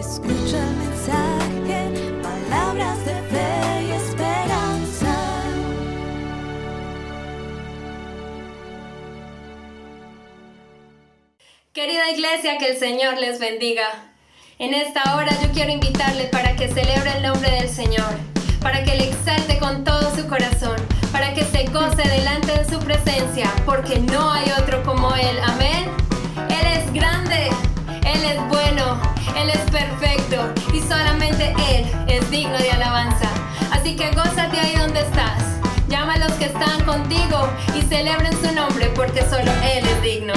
Escucha el mensaje, palabras de fe y esperanza. Querida iglesia, que el Señor les bendiga. En esta hora yo quiero invitarle para que celebre el nombre del Señor, para que le exalte con todo su corazón, para que se goce delante de su presencia, porque no hay otro como Él. Amén. Él es grande, Él es bueno, Él es perfecto y solamente Él es digno de alabanza. Así que gózate ahí donde estás. Llama a los que están contigo y celebren su nombre, porque solo Él es digno.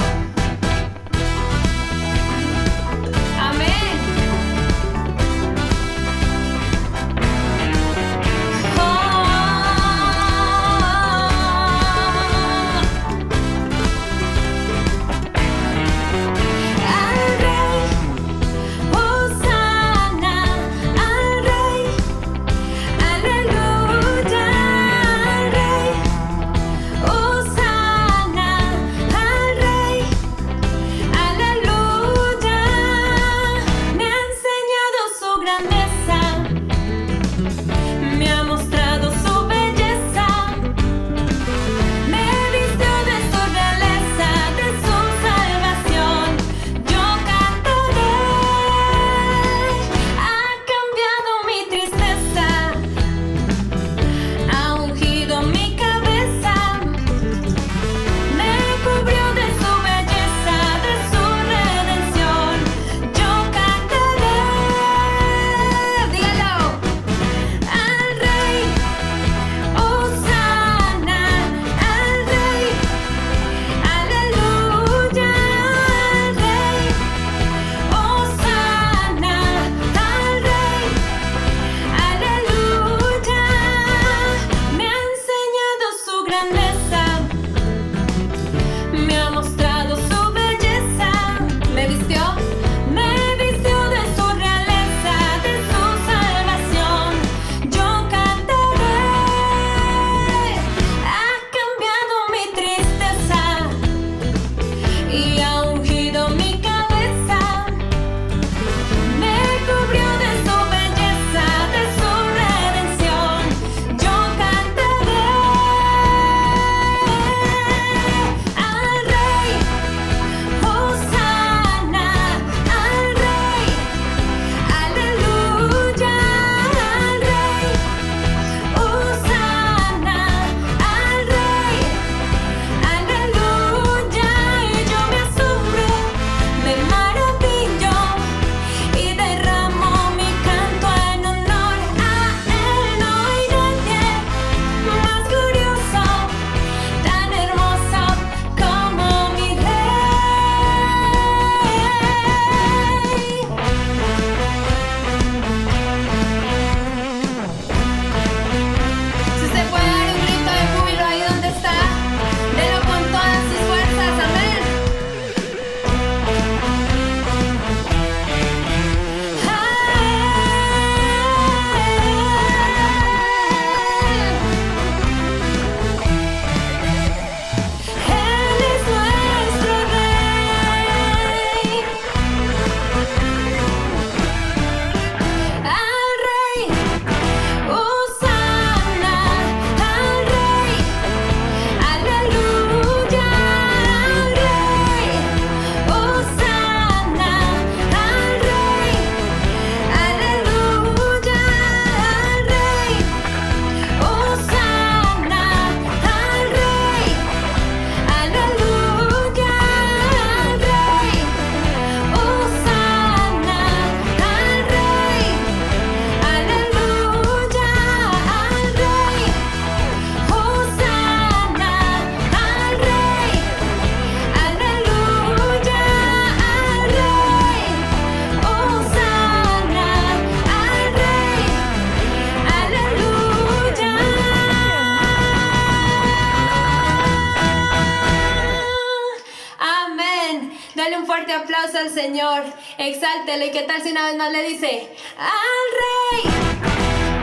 Dale un fuerte aplauso al Señor, exáltelo. ¿Y qué tal si una vez más le dice: al Rey,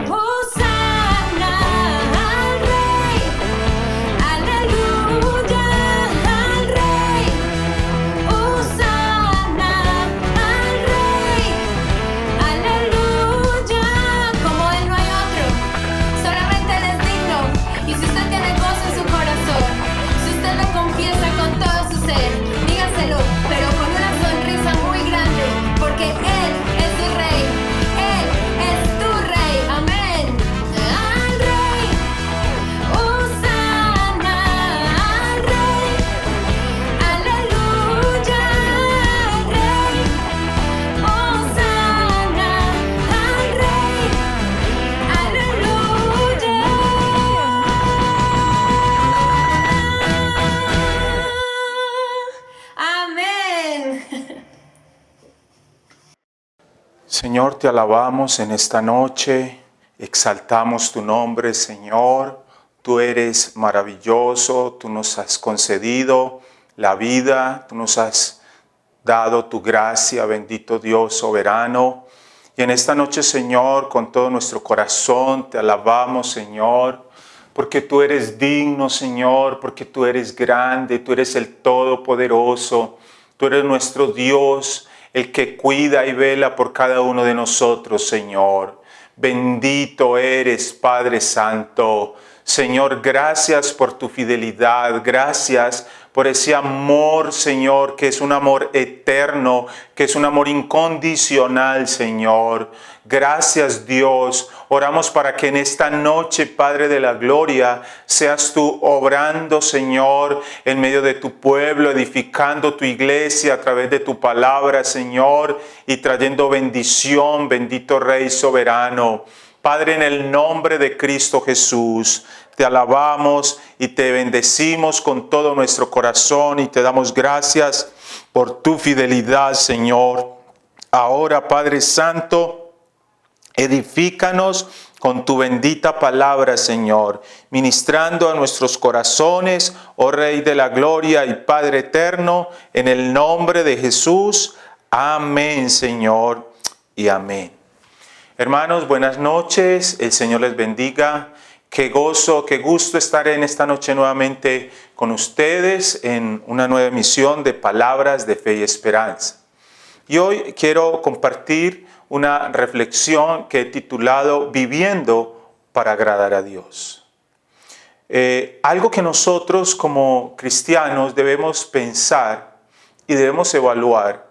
Hosanna, al Rey, aleluya, al Rey, Hosanna, al Rey, Señor, te alabamos en esta noche, exaltamos tu nombre, Señor. Tú eres maravilloso, tú nos has concedido la vida, tú nos has dado tu gracia, bendito Dios soberano. Y en esta noche, Señor, con todo nuestro corazón te alabamos, Señor, porque tú eres digno, Señor, porque tú eres grande, tú eres el Todopoderoso, tú eres nuestro Dios, el que cuida y vela por cada uno de nosotros, Señor. Bendito eres, Padre Santo. Señor, gracias por tu fidelidad, gracias por ese amor, Señor, que es un amor eterno, que es un amor incondicional, Señor. Gracias, Dios. Oramos para que en esta noche, Padre de la Gloria, seas tú obrando, Señor, en medio de tu pueblo, edificando tu iglesia a través de tu palabra, Señor, y trayendo bendición, bendito Rey soberano. Padre, en el nombre de Cristo Jesús, te alabamos y te bendecimos con todo nuestro corazón y te damos gracias por tu fidelidad, Señor. Ahora, Padre Santo, edifícanos con tu bendita palabra, Señor, ministrando a nuestros corazones, oh Rey de la Gloria y Padre eterno, en el nombre de Jesús. Amén, Señor, y amén. Hermanos, buenas noches, el Señor les bendiga. Qué gozo, qué gusto estar en esta noche nuevamente con ustedes en una nueva emisión de Palabras de Fe y Esperanza. Y hoy quiero compartir una reflexión que he titulado Viviendo para agradar a Dios. Algo que nosotros como cristianos debemos pensar y debemos evaluar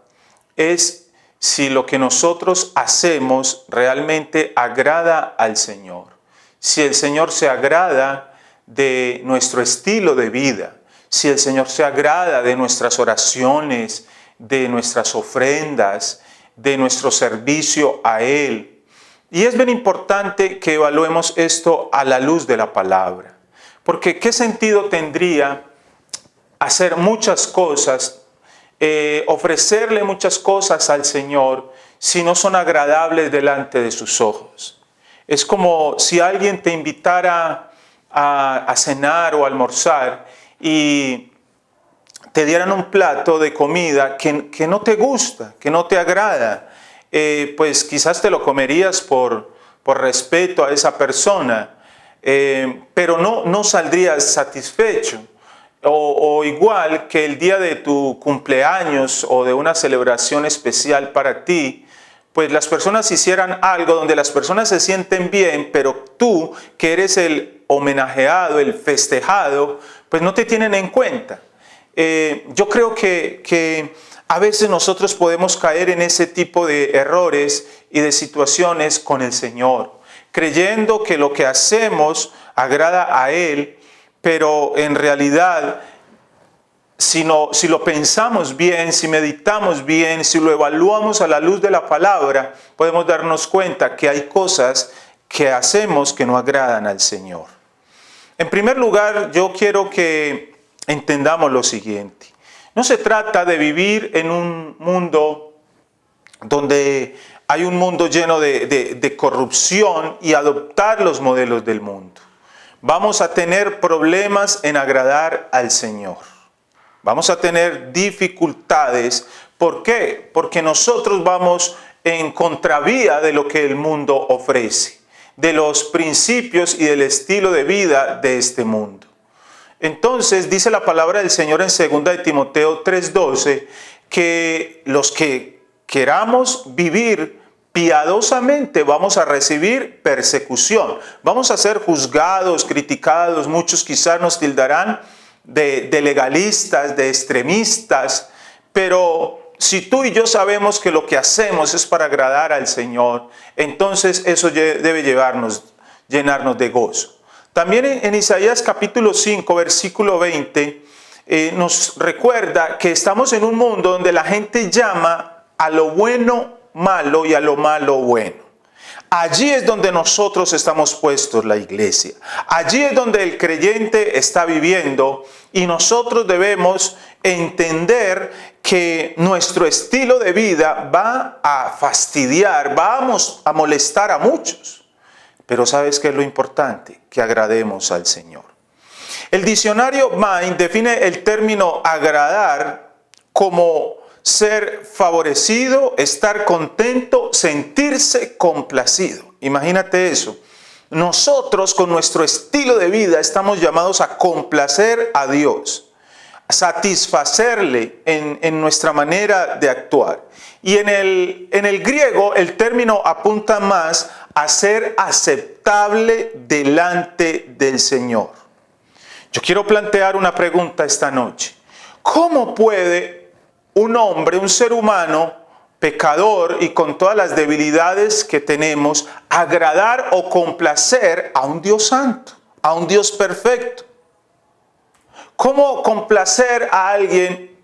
es si lo que nosotros hacemos realmente agrada al Señor. Si el Señor se agrada de nuestro estilo de vida, si el Señor se agrada de nuestras oraciones, de nuestras ofrendas, de nuestro servicio a Él. Y es bien importante que evaluemos esto a la luz de la palabra. Porque ¿qué sentido tendría hacer muchas cosas, ofrecerle muchas cosas al Señor si no son agradables delante de sus ojos? Es como si alguien te invitara a cenar o a almorzar y te dieran un plato de comida que no te gusta, que no te agrada. Pues quizás te lo comerías por respeto a esa persona, pero no saldrías satisfecho. O igual que el día de tu cumpleaños o de una celebración especial para ti, pues las personas hicieran algo donde las personas se sienten bien, pero tú, que eres el homenajeado, el festejado, pues no te tienen en cuenta. Yo creo que a veces nosotros podemos caer en ese tipo de errores y de situaciones con el Señor, creyendo que lo que hacemos agrada a Él, pero en realidad si lo pensamos bien, si meditamos bien, si lo evaluamos a la luz de la palabra, podemos darnos cuenta que hay cosas que hacemos que no agradan al Señor. En primer lugar, yo quiero que entendamos lo siguiente. No se trata de vivir en un mundo donde hay un mundo lleno de corrupción y adoptar los modelos del mundo. Vamos a tener problemas en agradar al Señor. Vamos a tener dificultades. ¿Por qué? Porque nosotros vamos en contravía de lo que el mundo ofrece, de los principios y del estilo de vida de este mundo. Entonces dice la palabra del Señor en 2 de Timoteo 3:12 que los que queramos vivir piadosamente vamos a recibir persecución. Vamos a ser juzgados, criticados. Muchos quizás nos tildarán de legalistas, de extremistas, pero si tú y yo sabemos que lo que hacemos es para agradar al Señor, entonces eso debe llenarnos de gozo. También en Isaías capítulo 5, versículo 20, nos recuerda que estamos en un mundo donde la gente llama a lo bueno malo y a lo malo bueno. Allí es donde nosotros estamos puestos, la iglesia. Allí es donde el creyente está viviendo y nosotros debemos entender que nuestro estilo de vida va a fastidiar, vamos a molestar a muchos. Pero ¿sabes qué es lo importante? Que agrademos al Señor. El diccionario Mind define el término agradar como ser favorecido, estar contento, sentirse complacido. Imagínate eso. Nosotros con nuestro estilo de vida estamos llamados a complacer a Dios, a satisfacerle en nuestra manera de actuar. Y en el griego el término apunta más a ser aceptable delante del Señor. Yo quiero plantear una pregunta esta noche. ¿Cómo puede un hombre, un ser humano, pecador y con todas las debilidades que tenemos, agradar o complacer a un Dios santo, a un Dios perfecto? ¿Cómo complacer a alguien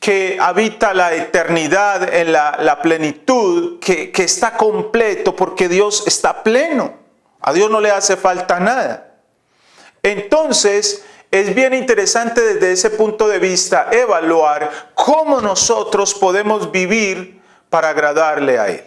que habita la eternidad en la plenitud, que está completo porque Dios está pleno? A Dios no le hace falta nada. Entonces, es bien interesante desde ese punto de vista evaluar cómo nosotros podemos vivir para agradarle a Él.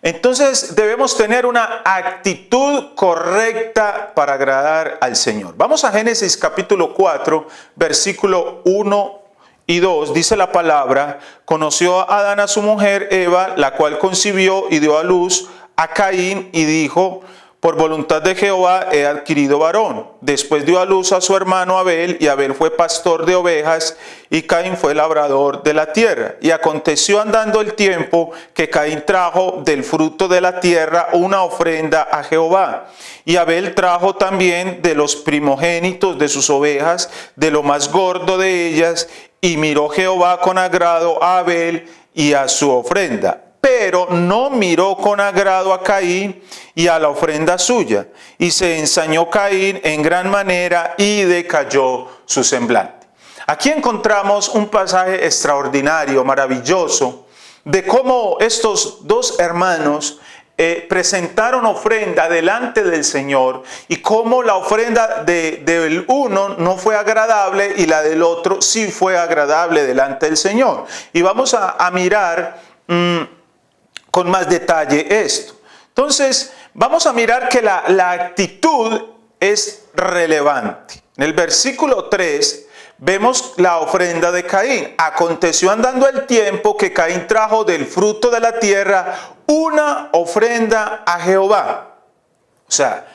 Entonces debemos tener una actitud correcta para agradar al Señor. Vamos a Génesis capítulo 4, versículo 1 y 2. Dice la palabra: conoció a Adán a su mujer Eva, la cual concibió y dio a luz a Caín y dijo: por voluntad de Jehová he adquirido varón. Después dio a luz a su hermano Abel, y Abel fue pastor de ovejas, y Caín fue labrador de la tierra. Y aconteció andando el tiempo que Caín trajo del fruto de la tierra una ofrenda a Jehová. Y Abel trajo también de los primogénitos de sus ovejas, de lo más gordo de ellas, y miró Jehová con agrado a Abel y a su ofrenda. Pero no miró con agrado a Caín y a la ofrenda suya. Y se ensañó Caín en gran manera y decayó su semblante. Aquí encontramos un pasaje extraordinario, maravilloso, de cómo estos dos hermanos presentaron ofrenda delante del Señor y cómo la ofrenda del uno no fue agradable y la del otro sí fue agradable delante del Señor. Y vamos a mirar con más detalle esto. Entonces, vamos a mirar que la actitud es relevante. En el versículo 3 vemos la ofrenda de Caín. Aconteció andando el tiempo que Caín trajo del fruto de la tierra una ofrenda a Jehová. O sea,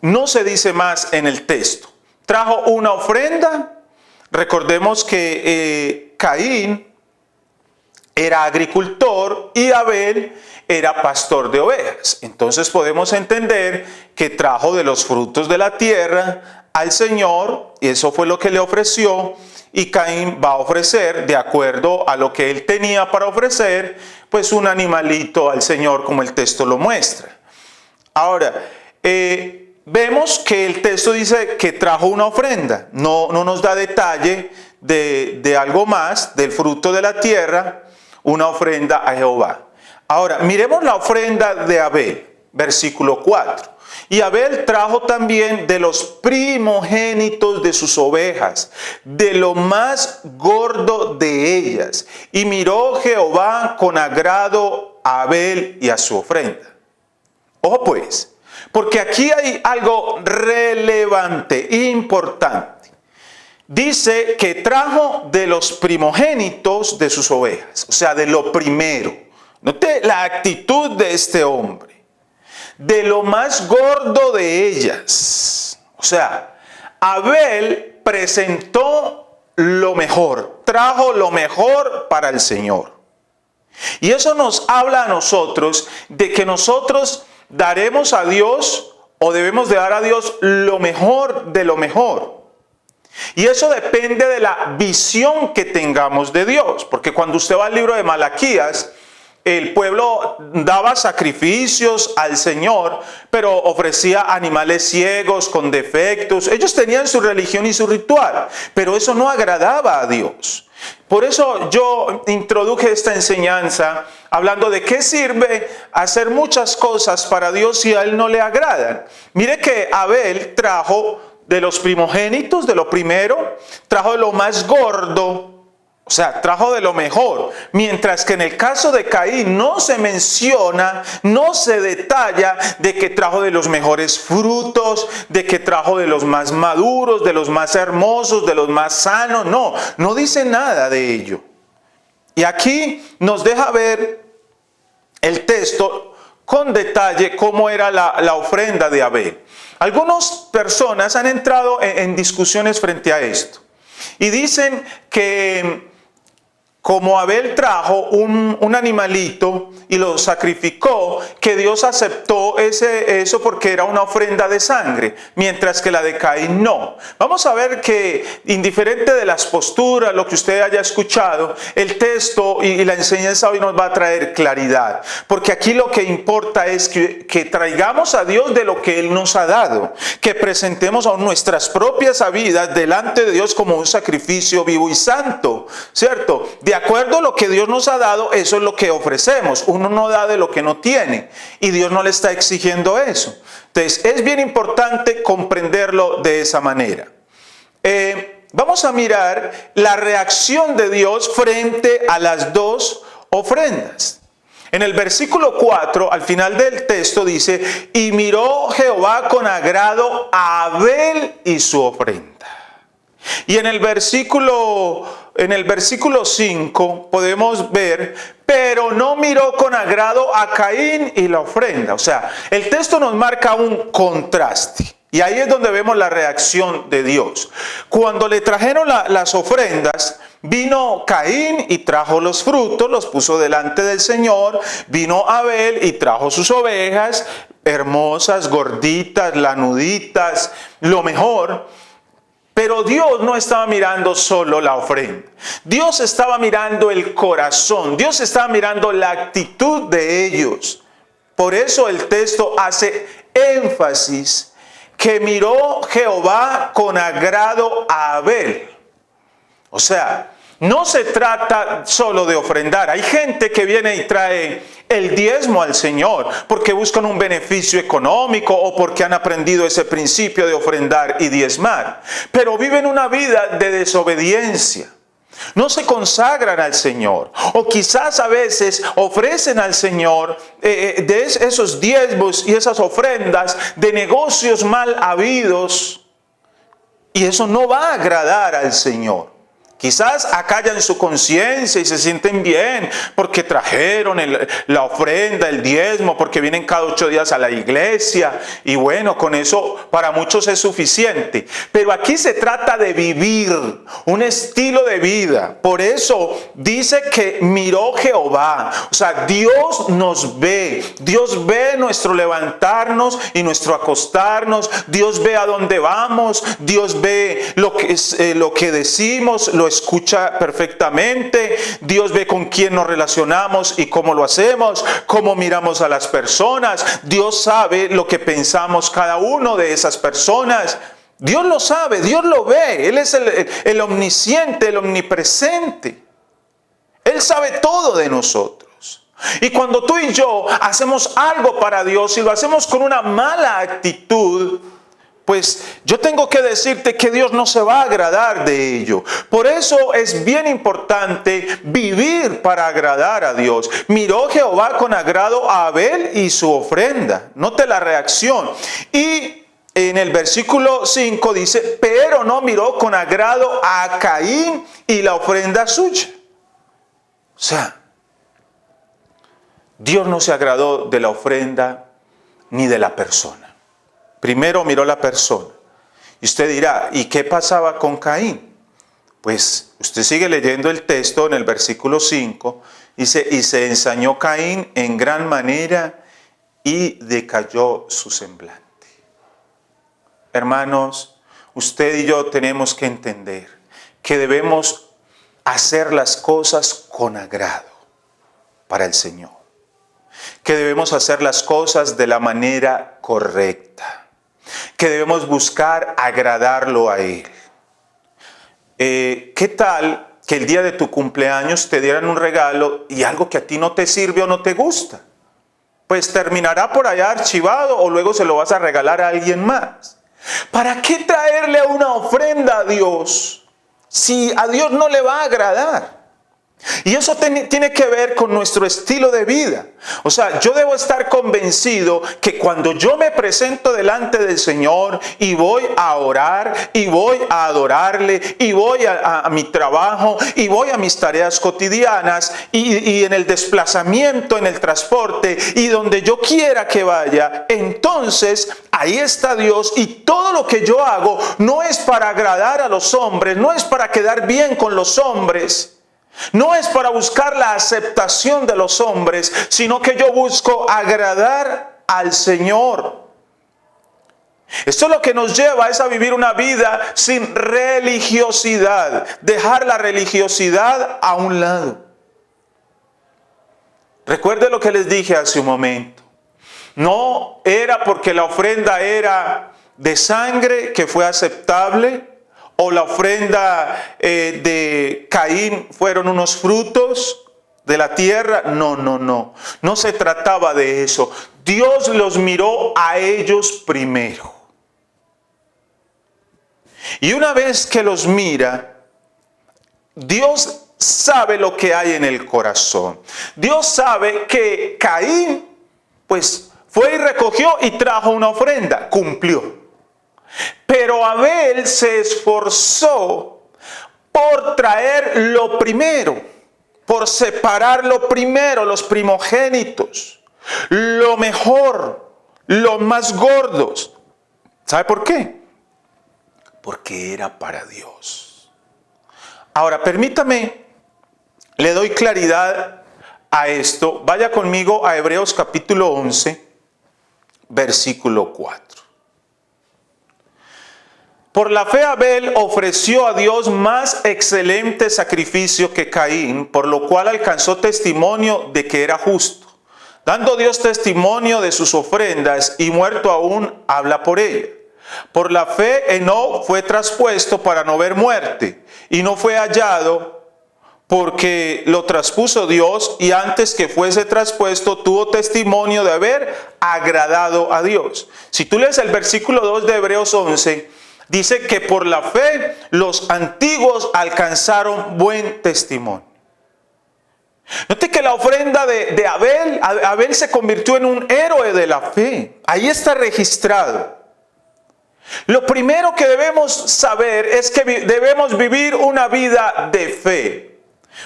no se dice más en el texto. Trajo una ofrenda. Recordemos que Caín era agricultor y Abel era pastor de ovejas. Entonces podemos entender que trajo de los frutos de la tierra al Señor, y eso fue lo que le ofreció, y Caín va a ofrecer, de acuerdo a lo que él tenía para ofrecer, pues un animalito al Señor, como el texto lo muestra. Ahora, vemos que el texto dice que trajo una ofrenda, no nos da detalle de algo más, del fruto de la tierra, una ofrenda a Jehová. Ahora, miremos la ofrenda de Abel, versículo 4. Y Abel trajo también de los primogénitos de sus ovejas, de lo más gordo de ellas. Y miró Jehová con agrado a Abel y a su ofrenda. Ojo pues, porque aquí hay algo relevante, importante. Dice que trajo de los primogénitos de sus ovejas, o sea, de lo primero. Note la actitud de este hombre. De lo más gordo de ellas. O sea, Abel presentó lo mejor, trajo lo mejor para el Señor. Y eso nos habla a nosotros de que nosotros daremos a Dios, o debemos de dar a Dios lo mejor de lo mejor. Y eso depende de la visión que tengamos de Dios. Porque cuando usted va al libro de Malaquías, el pueblo daba sacrificios al Señor, pero ofrecía animales ciegos con defectos. Ellos tenían su religión y su ritual, pero eso no agradaba a Dios. Por eso yo introduje esta enseñanza hablando de qué sirve hacer muchas cosas para Dios si a Él no le agradan. Mire que Abel trajo de los primogénitos, de lo primero, trajo de lo más gordo, o sea, trajo de lo mejor. Mientras que en el caso de Caín no se menciona, no se detalla de que trajo de los mejores frutos, de que trajo de los más maduros, de los más hermosos, de los más sanos. No, no dice nada de ello. Y aquí nos deja ver el texto con detalle cómo era la ofrenda de Abel. Algunas personas han entrado en discusiones frente a esto y dicen que como Abel trajo un animalito y lo sacrificó, que Dios aceptó eso porque era una ofrenda de sangre, mientras que la de Caín no. Vamos a ver que, indiferente de las posturas, lo que usted haya escuchado, el texto y la enseñanza hoy nos va a traer claridad. Porque aquí lo que importa es que traigamos a Dios de lo que Él nos ha dado, que presentemos a nuestras propias vidas delante de Dios como un sacrificio vivo y santo, ¿cierto? De acuerdo a lo que Dios nos ha dado, eso es lo que ofrecemos. Uno no da de lo que no tiene y Dios no le está exigiendo eso. Entonces es bien importante comprenderlo de esa manera. Vamos a mirar la reacción de Dios frente a las dos ofrendas. En el versículo 4, al final del texto dice: y miró Jehová con agrado a Abel y su ofrenda. Y en el versículo 5 podemos ver: pero no miró con agrado a Caín y la ofrenda. O sea, el texto nos marca un contraste. Y ahí es donde vemos la reacción de Dios. Cuando le trajeron las ofrendas, vino Caín y trajo los frutos, los puso delante del Señor. Vino Abel y trajo sus ovejas, hermosas, gorditas, lanuditas, lo mejor. Pero Dios no estaba mirando solo la ofrenda. Dios estaba mirando el corazón. Dios estaba mirando la actitud de ellos. Por eso el texto hace énfasis que miró Jehová con agrado a Abel. O sea, no se trata solo de ofrendar. Hay gente que viene y trae el diezmo al Señor porque buscan un beneficio económico o porque han aprendido ese principio de ofrendar y diezmar. Pero viven una vida de desobediencia. No se consagran al Señor. O quizás a veces ofrecen al Señor de esos diezmos y esas ofrendas de negocios mal habidos. Y eso no va a agradar al Señor. Quizás acallan su conciencia y se sienten bien porque trajeron la ofrenda, el diezmo, porque vienen cada 8 días a la iglesia. Y bueno, con eso para muchos es suficiente. Pero aquí se trata de vivir un estilo de vida. Por eso dice que miró Jehová. O sea, Dios nos ve. Dios ve nuestro levantarnos y nuestro acostarnos. Dios ve a dónde vamos. Dios ve lo que decimos, lo escucha perfectamente. Dios ve con quién nos relacionamos y cómo lo hacemos, cómo miramos a las personas. Dios sabe lo que pensamos cada uno de esas personas. Dios lo sabe, Dios lo ve. Él es el omnisciente, el omnipresente. Él sabe todo de nosotros. Y cuando tú y yo hacemos algo para Dios y lo hacemos con una mala actitud, pues yo tengo que decirte que Dios no se va a agradar de ello. Por eso es bien importante vivir para agradar a Dios. Miró Jehová con agrado a Abel y su ofrenda. Note la reacción. Y en el versículo 5 dice: pero no miró con agrado a Caín y la ofrenda suya. O sea, Dios no se agradó de la ofrenda ni de la persona. Primero miró la persona. Y usted dirá: ¿y qué pasaba con Caín? Pues usted sigue leyendo el texto en el versículo 5. Dice: y se ensañó Caín en gran manera y decayó su semblante. Hermanos, usted y yo tenemos que entender que debemos hacer las cosas con agrado para el Señor. Que debemos hacer las cosas de la manera correcta. Que debemos buscar agradarlo a Él. ¿Qué tal que el día de tu cumpleaños te dieran un regalo y algo que a ti no te sirve o no te gusta. Pues terminará por allá archivado o luego se lo vas a regalar a alguien más. ¿Para qué traerle una ofrenda a Dios si a Dios no le va a agradar? Y eso tiene que ver con nuestro estilo de vida. O sea, yo debo estar convencido que cuando yo me presento delante del Señor y voy a orar y voy a adorarle y voy a mi trabajo y voy a mis tareas cotidianas y en el desplazamiento, en el transporte y donde yo quiera que vaya, entonces ahí está Dios y todo lo que yo hago no es para agradar a los hombres, no es para quedar bien con los hombres. No es para buscar la aceptación de los hombres, sino que yo busco agradar al Señor. Esto es lo que nos lleva a vivir una vida sin religiosidad, dejar la religiosidad a un lado. Recuerde lo que les dije hace un momento. No era porque la ofrenda era de sangre que fue aceptable, o la ofrenda de Caín fueron unos frutos de la tierra. No. No se trataba de eso. Dios los miró a ellos primero. Y una vez que los mira, Dios sabe lo que hay en el corazón. Dios sabe que Caín, pues, fue y recogió y trajo una ofrenda. Cumplió. Pero Abel se esforzó por traer lo primero, por separar lo primero, los primogénitos, lo mejor, los más gordos. ¿Sabe por qué? Porque era para Dios. Ahora, permítame, le doy claridad a esto. Vaya conmigo a Hebreos capítulo 11, versículo 4. Por la fe Abel ofreció a Dios más excelente sacrificio que Caín, por lo cual alcanzó testimonio de que era justo. Dando Dios testimonio de sus ofrendas y muerto aún habla por ella. Por la fe Enoc fue traspuesto para no ver muerte y no fue hallado porque lo traspuso Dios y antes que fuese traspuesto tuvo testimonio de haber agradado a Dios. Si tú lees el versículo 2 de Hebreos 11, dice que por la fe los antiguos alcanzaron buen testimonio. Note que la ofrenda de Abel se convirtió en un héroe de la fe. Ahí está registrado. Lo primero que debemos saber es que debemos vivir una vida de fe.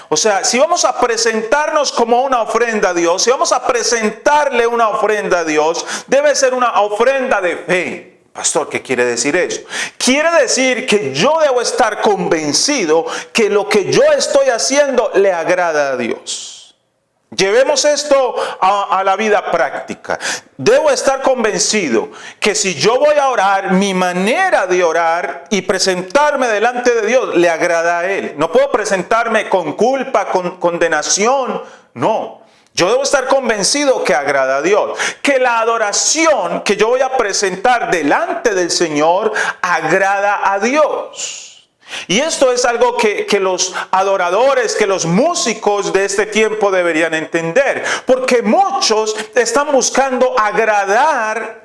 O sea, si vamos a presentarnos como una ofrenda a Dios, si vamos a presentarle una ofrenda a Dios, debe ser una ofrenda de fe. Pastor, ¿qué quiere decir eso? Quiere decir que yo debo estar convencido que lo que yo estoy haciendo le agrada a Dios. Llevemos esto a la vida práctica. Debo estar convencido que si yo voy a orar, mi manera de orar y presentarme delante de Dios le agrada a Él. No puedo presentarme con culpa, con condenación. No. Yo debo estar convencido que agrada a Dios, que la adoración que yo voy a presentar delante del Señor agrada a Dios. Y esto es algo que los adoradores, que los músicos de este tiempo deberían entender, porque muchos están buscando agradar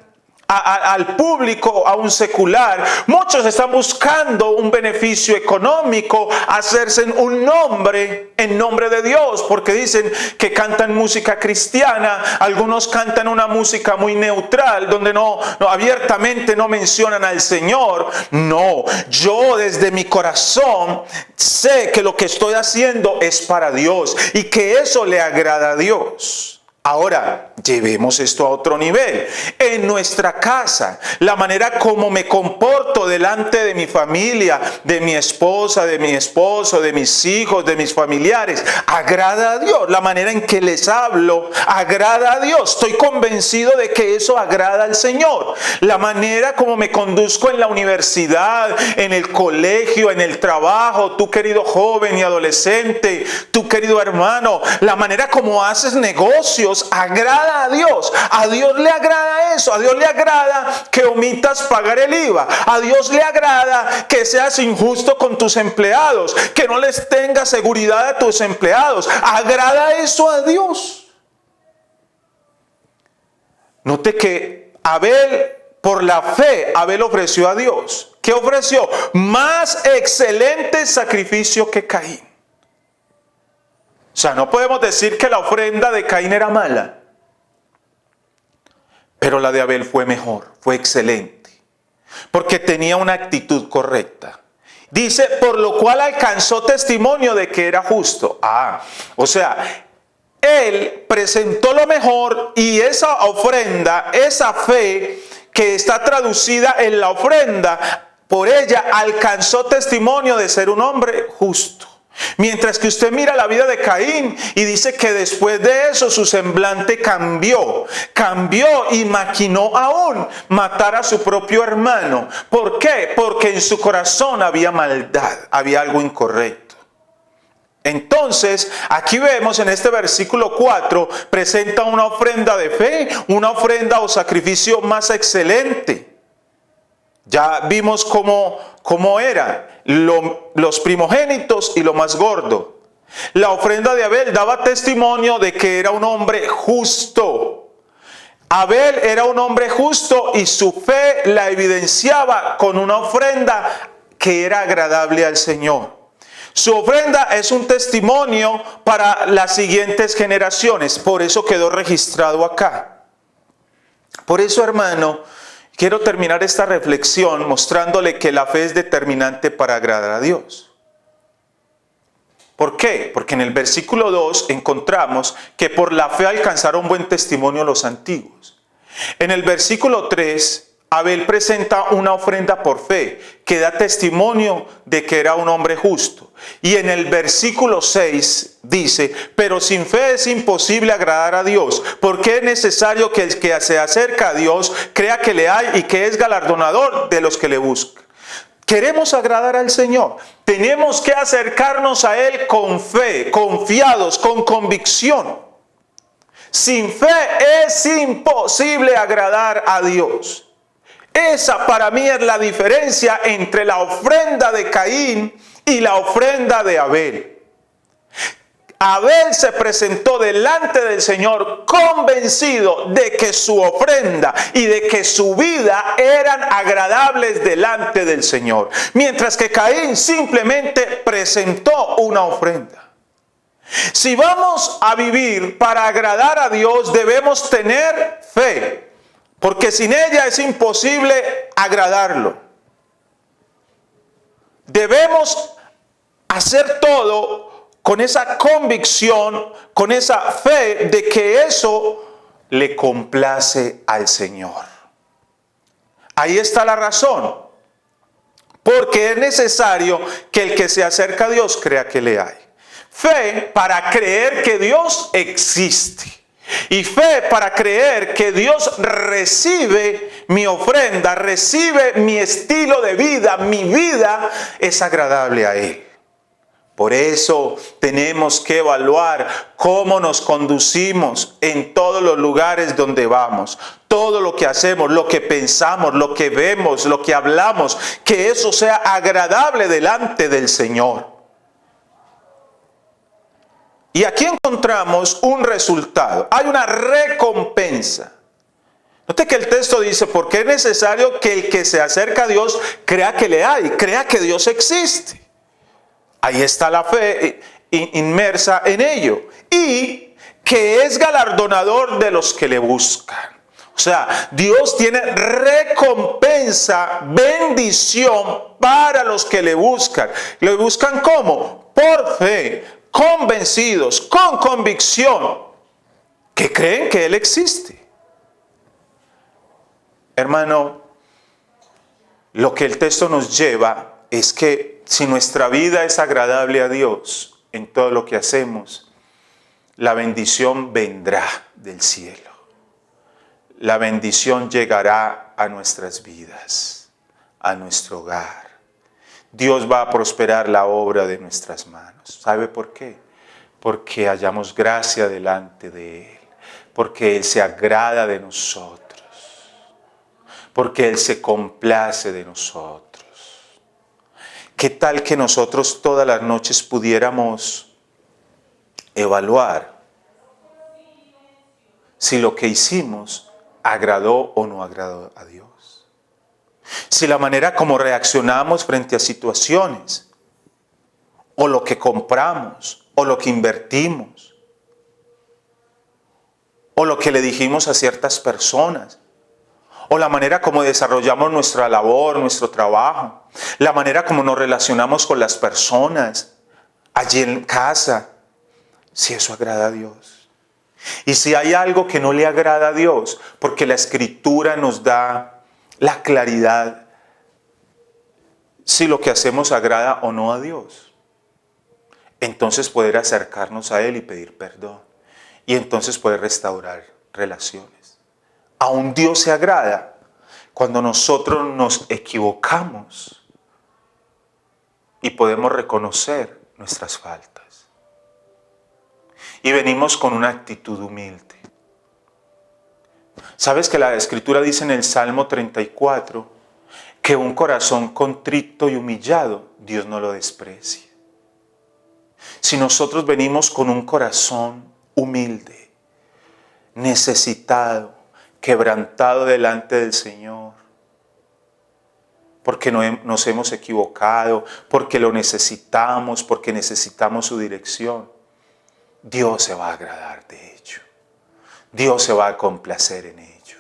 al público, a un secular. Muchos están buscando un beneficio económico, hacerse un nombre en nombre de Dios, porque dicen que cantan música cristiana. Algunos cantan una música muy neutral, donde no abiertamente no mencionan al Señor. No, yo desde mi corazón sé que lo que estoy haciendo es para Dios y que eso le agrada a Dios. Ahora, llevemos esto a otro nivel. En nuestra casa, la manera como me comporto delante de mi familia, de mi esposa, de mi esposo, de mis hijos, de mis familiares, agrada a Dios. La manera en que les hablo, agrada a Dios. Estoy convencido de que eso agrada al Señor. La manera como me conduzco en la universidad, en el colegio, en el trabajo, tú querido joven y adolescente, tú querido hermano, la manera como haces negocios hacemos agrada a Dios. A Dios le agrada eso. A Dios le agrada que omitas pagar el IVA. A Dios le agrada que seas injusto con tus empleados, que no les tengas seguridad a tus empleados. Agrada eso a Dios. Note que Abel, por la fe, Abel ofreció a Dios. ¿Qué ofreció? Más excelente sacrificio que Caín. O sea, no podemos decir que la ofrenda de Caín era mala, pero la de Abel fue mejor, fue excelente, porque tenía una actitud correcta. Dice, por lo cual alcanzó testimonio de que era justo. O sea, él presentó lo mejor y esa ofrenda, esa fe que está traducida en la ofrenda, por ella alcanzó testimonio de ser un hombre justo. Mientras que usted mira la vida de Caín y dice que después de eso su semblante cambió y maquinó aún matar a su propio hermano. ¿Por qué? Porque en su corazón había maldad, había algo incorrecto. Entonces, aquí vemos en este versículo 4, presenta una ofrenda de fe, una ofrenda o sacrificio más excelente. Ya vimos cómo eran los primogénitos y lo más gordo. La ofrenda de Abel daba testimonio de que era un hombre justo. Abel era un hombre justo y su fe la evidenciaba con una ofrenda que era agradable al Señor. Su ofrenda es un testimonio para las siguientes generaciones. Por eso quedó registrado acá. Por eso, hermano, quiero terminar esta reflexión mostrándole que la fe es determinante para agradar a Dios. ¿Por qué? Porque en el versículo 2 encontramos que por la fe alcanzaron buen testimonio los antiguos. En el versículo 3, Abel presenta una ofrenda por fe que da testimonio de que era un hombre justo. Y en el versículo 6 dice, pero sin fe es imposible agradar a Dios, porque es necesario que el que se acerca a Dios crea que le hay y que es galardonador de los que le buscan. Queremos agradar al Señor. Tenemos que acercarnos a Él con fe, confiados, con convicción. Sin fe es imposible agradar a Dios. Esa para mí es la diferencia entre la ofrenda de Caín y la ofrenda de Abel. Abel se presentó delante del Señor convencido de que su ofrenda y de que su vida eran agradables delante del Señor. Mientras que Caín simplemente presentó una ofrenda. Si vamos a vivir para agradar a Dios, debemos tener fe. Porque sin ella es imposible agradarlo. Debemos hacer todo con esa convicción, con esa fe de que eso le complace al Señor. Ahí está la razón. Porque es necesario que el que se acerca a Dios crea que le hay. Fe para creer que Dios existe. Y fe para creer que Dios recibe mi ofrenda, recibe mi estilo de vida, mi vida es agradable a Él. Por eso tenemos que evaluar cómo nos conducimos en todos los lugares donde vamos. Todo lo que hacemos, lo que pensamos, lo que vemos, lo que hablamos, que eso sea agradable delante del Señor. Y aquí encontramos un resultado. Hay una recompensa. Note que el texto dice, porque es necesario que el que se acerca a Dios crea que le hay, crea que Dios existe. Ahí está la fe inmersa en ello. Y que es galardonador de los que le buscan. O sea, Dios tiene recompensa, bendición para los que le buscan. ¿Le buscan cómo? Por fe. Convencidos, con convicción, que creen que Él existe. Hermano, lo que el texto nos lleva es que si nuestra vida es agradable a Dios en todo lo que hacemos, la bendición vendrá del cielo. La bendición llegará a nuestras vidas, a nuestro hogar. Dios va a prosperar la obra de nuestras manos. ¿Sabe por qué? Porque hallamos gracia delante de Él. porque Él se agrada de nosotros, porque Él se complace de nosotros. ¿Qué tal que nosotros todas las noches pudiéramos evaluar si lo que hicimos agradó o no agradó a Dios? Si la manera como reaccionamos frente a situaciones, o lo que compramos, o lo que invertimos, o lo que le dijimos a ciertas personas, o la manera como desarrollamos nuestra labor, nuestro trabajo, la manera como nos relacionamos con las personas allí en casa, si eso agrada a Dios. Y si hay algo que no le agrada a Dios, porque la Escritura nos da la claridad si lo que hacemos agrada o no a Dios, entonces poder acercarnos a Él y pedir perdón. Y entonces poder restaurar relaciones. Aún Dios se agrada cuando nosotros nos equivocamos y podemos reconocer nuestras faltas. Y venimos con una actitud humilde. ¿Sabes que la Escritura dice en el Salmo 34 que un corazón contrito y humillado Dios no lo desprecia? Si nosotros venimos con un corazón humilde, necesitado, quebrantado delante del Señor, porque nos hemos equivocado, porque lo necesitamos, porque necesitamos su dirección, Dios se va a agradar de ello. Dios se va a complacer en ello.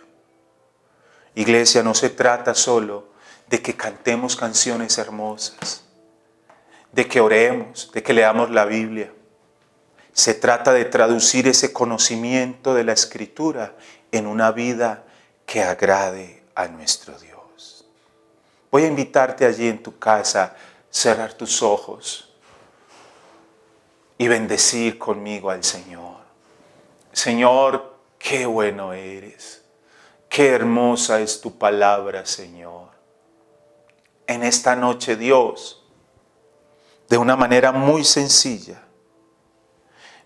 Iglesia, no se trata solo de que cantemos canciones hermosas, de que oremos, de que leamos la Biblia. Se trata de traducir ese conocimiento de la Escritura en una vida que agrade a nuestro Dios. Voy a invitarte allí en tu casa, cerrar tus ojos y bendecir conmigo al Señor. Señor, qué bueno eres. Qué hermosa es tu palabra, Señor. En esta noche, Dios, de una manera muy sencilla,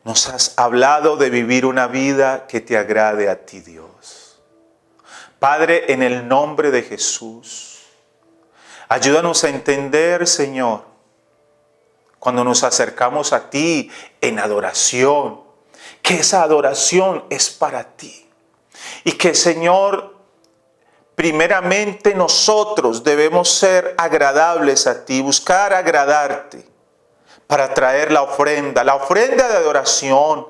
nos has hablado de vivir una vida que te agrade a ti, Dios. Padre, en el nombre de Jesús, ayúdanos a entender, Señor, cuando nos acercamos a ti en adoración, que esa adoración es para ti. Y que, Señor, primeramente nosotros debemos ser agradables a ti, buscar agradarte, para traer la ofrenda de adoración,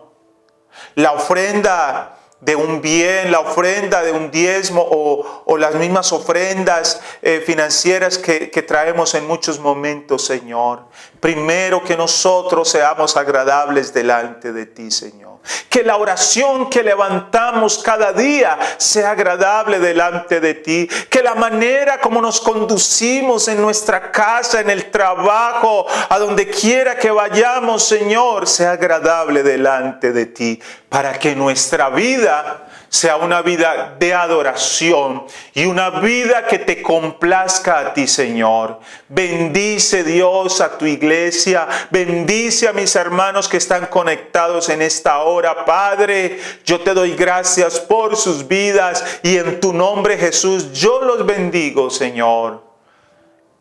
la ofrenda de un bien, la ofrenda de un diezmo o las mismas ofrendas financieras que traemos en muchos momentos, Señor. Primero que nosotros seamos agradables delante de ti, Señor. Que la oración que levantamos cada día sea agradable delante de ti. Que la manera como nos conducimos en nuestra casa, en el trabajo, a donde quiera que vayamos, Señor, sea agradable delante de ti. Para que nuestra vida sea una vida de adoración y una vida que te complazca a ti, Señor. Bendice, Dios, a tu iglesia. Bendice a mis hermanos que están conectados en esta hora. Padre, yo te doy gracias por sus vidas y en tu nombre, Jesús, yo los bendigo, Señor.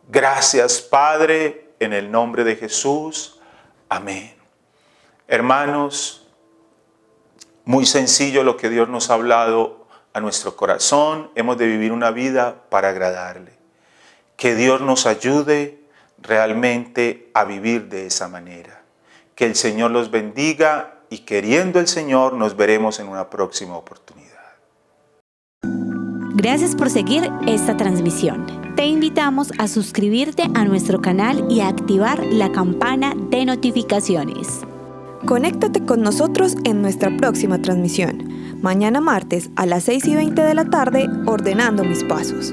Gracias, Padre, en el nombre de Jesús. Amén. Hermanos, muy sencillo lo que Dios nos ha hablado a nuestro corazón. Hemos de vivir una vida para agradarle. Que Dios nos ayude realmente a vivir de esa manera. Que el Señor los bendiga y queriendo el Señor nos veremos en una próxima oportunidad. Gracias por seguir esta transmisión. Te invitamos a suscribirte a nuestro canal y a activar la campana de notificaciones. Conéctate con nosotros en nuestra próxima transmisión, mañana martes a las 6:20 de la tarde, ordenando mis pasos.